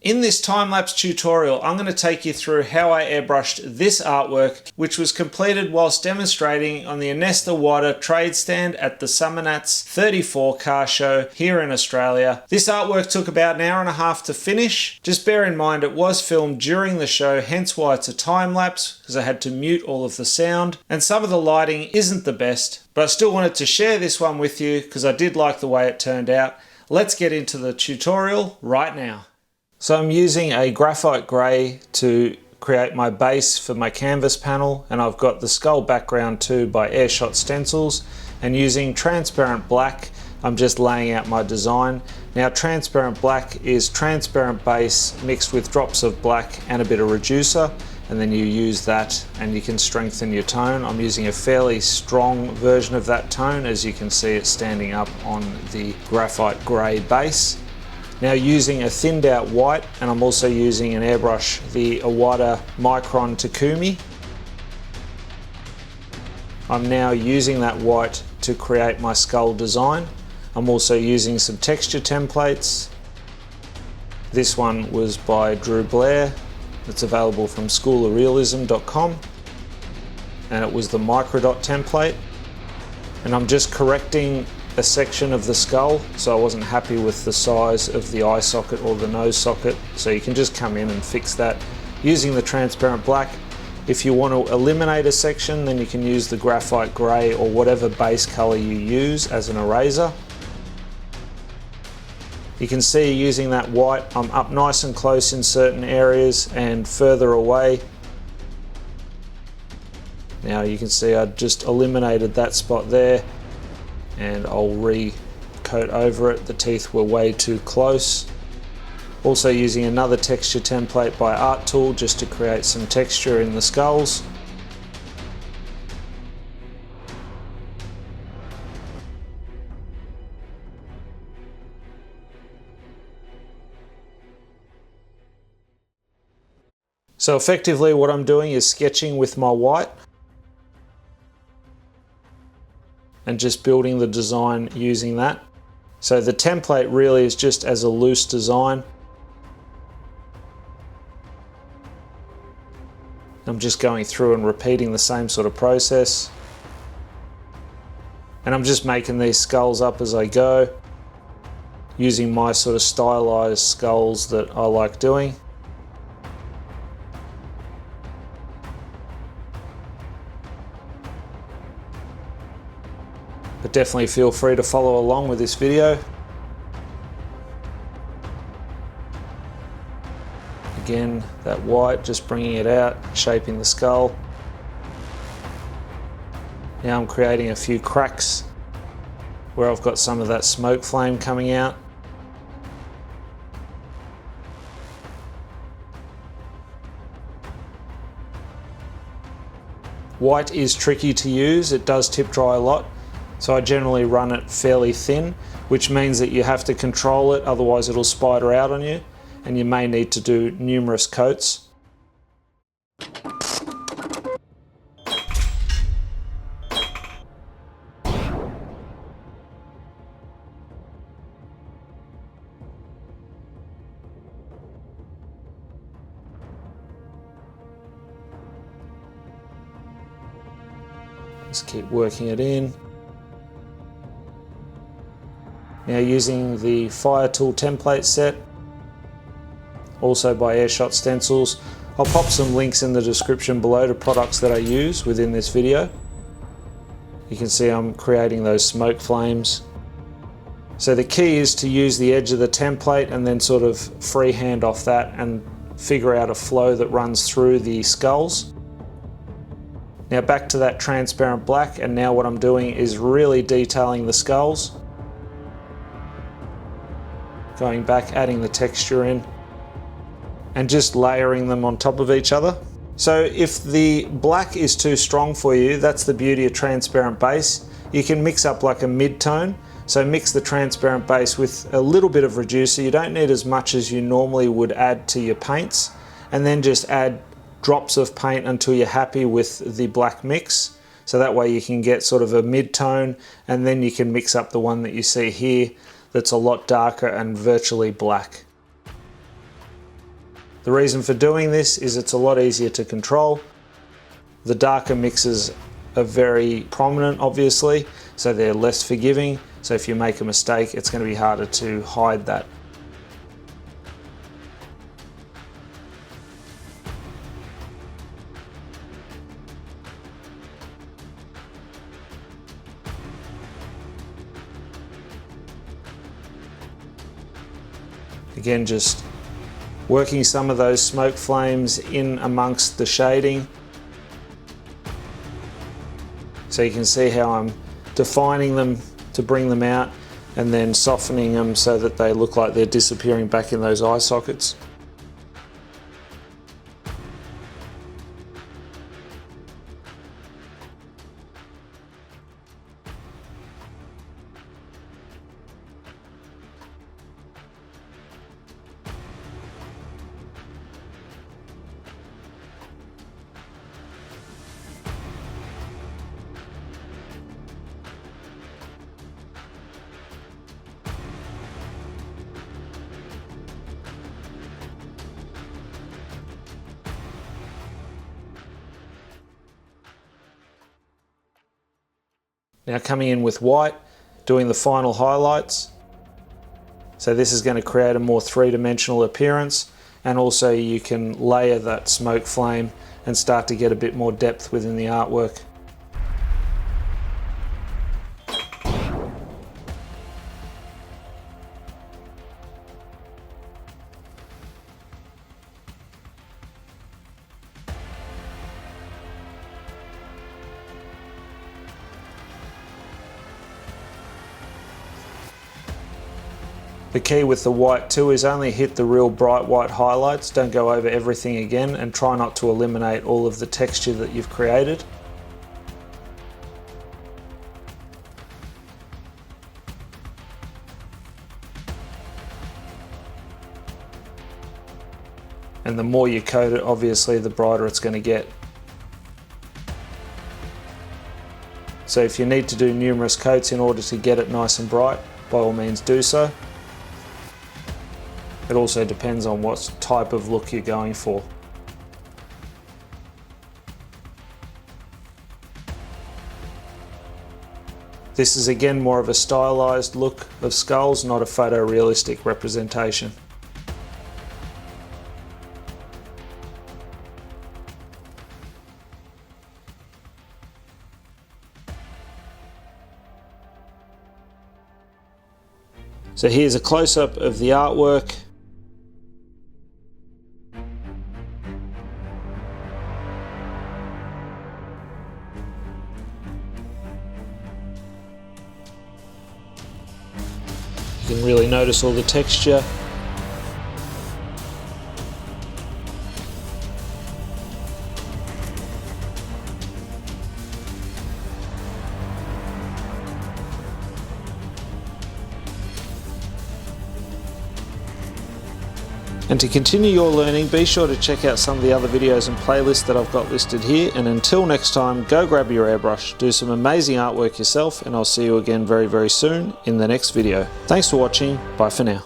In this time-lapse tutorial, I'm going to take you through how I airbrushed this artwork, which was completed whilst demonstrating on the Anest Iwata trade stand at the SummerNats 34 car show here in Australia. This artwork took about an hour and a half to finish. Just bear in mind it was filmed during the show, hence why it's a time-lapse, because I had to mute all of the sound, and some of the lighting isn't the best, but I still wanted to share this one with you because I did like the way it turned out. Let's get into the tutorial right now. So I'm using a graphite grey to create my base for my canvas panel, and I've got the skull background too by AirShot stencils, and using transparent black I'm just laying out my design. Now transparent black is transparent base mixed with drops of black and a bit of reducer, and then you use that and you can strengthen your tone. I'm using a fairly strong version of that tone, as you can see it standing up on the graphite grey base. Now using a thinned out white, and I'm also using an airbrush, the Iwata Micron Takumi. I'm now using that white to create my skull design. I'm also using some texture templates. This one was by Drew Blair. It's available from schoolofrealism.com, and it was the microdot template. And I'm just correcting a section of the skull, so I wasn't happy with the size of the eye socket or the nose socket, so you can just come in and fix that using the transparent black. If you want to eliminate a section, then you can use the graphite grey or whatever base color you use as an eraser. You can see using that white, I'm up nice and close in certain areas and further away. Now you can see I just eliminated that spot there, and I'll re-coat over it. The teeth were way too close. Also using another texture template by Art Tool just to create some texture in the skulls. So effectively what I'm doing is sketching with my white and just building the design using that. So the template really is just as a loose design. I'm just going through and repeating the same sort of process. And I'm just making these skulls up as I go, using my sort of stylized skulls that I like doing. But definitely feel free to follow along with this video. Again, that white, just bringing it out, shaping the skull. Now I'm creating a few cracks where I've got some of that smoke flame coming out. White is tricky to use, it does tip dry a lot. So I generally run it fairly thin, which means that you have to control it, otherwise it'll spider out on you, and you may need to do numerous coats. Just keep working it in. Now using the Fire Tool template set, also by AirShot stencils. I'll pop some links in the description below to products that I use within this video. You can see I'm creating those smoke flames. So the key is to use the edge of the template and then sort of freehand off that and figure out a flow that runs through the skulls. Now back to that transparent black, and now what I'm doing is really detailing the skulls. Going back, adding the texture in, and just layering them on top of each other. So if the black is too strong for you, that's the beauty of transparent base. You can mix up like a mid-tone. So mix the transparent base with a little bit of reducer. You don't need as much as you normally would add to your paints, and then just add drops of paint until you're happy with the black mix. So that way you can get sort of a mid-tone, and then you can mix up the one that you see here that's a lot darker and virtually black. The reason for doing this is it's a lot easier to control. The darker mixes are very prominent, obviously, so they're less forgiving. So if you make a mistake, it's going to be harder to hide that. Again, just working some of those smoke flames in amongst the shading. So you can see how I'm defining them to bring them out and then softening them so that they look like they're disappearing back in those eye sockets. Now coming in with white, doing the final highlights. So this is going to create a more three-dimensional appearance, and also you can layer that smoke flame and start to get a bit more depth within the artwork. The key with the white too is only hit the real bright white highlights, don't go over everything again, and try not to eliminate all of the texture that you've created. And the more you coat it, obviously the brighter it's going to get. So if you need to do numerous coats in order to get it nice and bright, by all means do so. It also depends on what type of look you're going for. This is again more of a stylized look of skulls, not a photorealistic representation. So here's a close-up of the artwork. You can really notice all the texture. And to continue your learning, be sure to check out some of the other videos and playlists that I've got listed here. And until next time, go grab your airbrush, do some amazing artwork yourself, and I'll see you again very, very soon in the next video. Thanks for watching. Bye for now.